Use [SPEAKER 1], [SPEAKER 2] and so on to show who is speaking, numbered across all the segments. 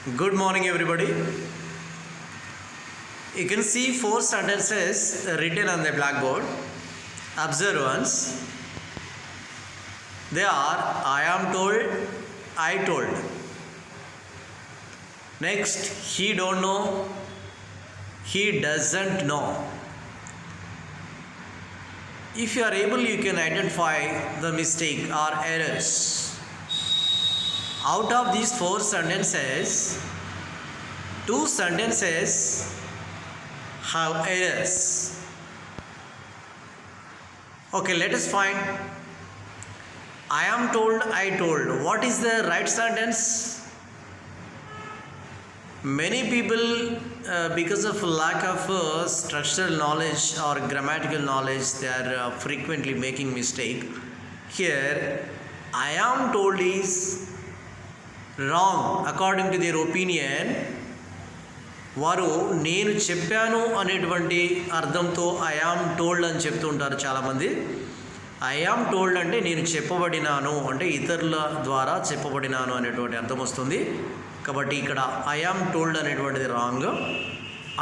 [SPEAKER 1] Good morning, everybody. You can see 4 sentences written on the blackboard. Observe once. They are I am told, I told. Next, he don't know, he doesn't know. If you are able, you can identify the mistake or errors. Out of these 4 sentences, 2 sentences have errors. Okay, let us find. I am told, I told. What is the right sentence? Many people, because of lack of structural knowledge or grammatical knowledge, they are frequently making mistake. Here, I am told is wrong according to their opinion. వారు నేను చెప్పాను అనేటువంటి అర్థంతో I am told అని చెప్తూ ఉంటారు చాలామంది. I am told అంటే నేను చెప్పబడినాను, అంటే ఇతరుల ద్వారా చెప్పబడినాను అనేటువంటి అర్థం వస్తుంది. కాబట్టి ఇక్కడ ఐ యామ్ టోల్డ్ అనేటువంటిది రాంగ్.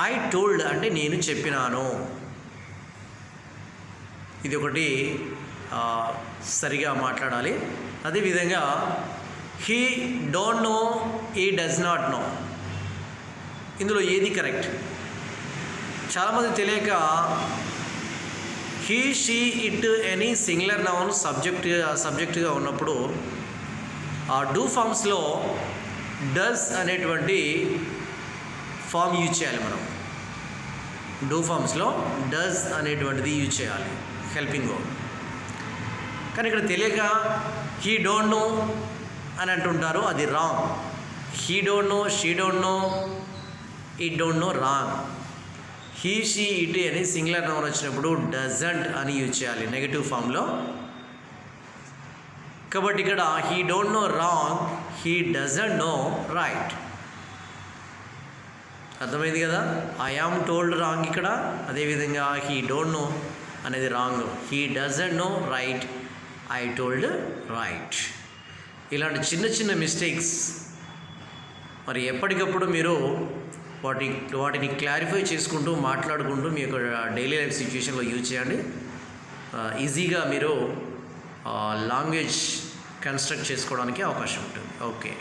[SPEAKER 1] ఐ టోల్డ్ అంటే నేను చెప్పినాను. ఇది ఒకటి సరిగా మాట్లాడాలి. అదేవిధంగా he don't know, he does not know. ఇందులో ఏది కరెక్ట్? చాలామంది తెలియక he, she, it any singular noun సబ్జెక్టుగా ఉన్నప్పుడు ఆ డూ ఫామ్స్లో డస్ అనేటువంటి ఫామ్ యూజ్ చేయాలి. మనం డూ ఫామ్స్లో డస్ అనేటువంటిది యూజ్ చేయాలి, హెల్పింగ్ వర్బ్. కానీ ఇక్కడ తెలియక హీ డోంట్ నో అని అంటుంటారు, అది wrong. He don't know, she don't know, it don't know, wrong. He, she, it అని సింగులర్ నౌన్ వచ్చినప్పుడు డజంట్ అని యూజ్ చేయాలి నెగటివ్ ఫామ్లో. కాబట్టి ఇక్కడ he don't no wrong, he doesn't know right. అర్థమైంది కదా? ఐ యామ్ టోల్డ్ రాంగ్ ఇక్కడ. అదేవిధంగా హీ డోంట్ నో అనేది wrong. He doesn't know right, I told right. ఇలాంటి చిన్న చిన్న మిస్టేక్స్ మరి ఎప్పటికప్పుడు మీరు వాటిని క్లారిఫై చేసుకుంటూ మాట్లాడుకుంటూ మీ యొక్క డైలీ లైఫ్ సిచ్యువేషన్లో యూజ్ చేయండి. ఈజీగా మీరు లాంగ్వేజ్ కన్స్ట్రక్ట్ చేసుకోవడానికి అవకాశం ఉంటుంది. ఓకే.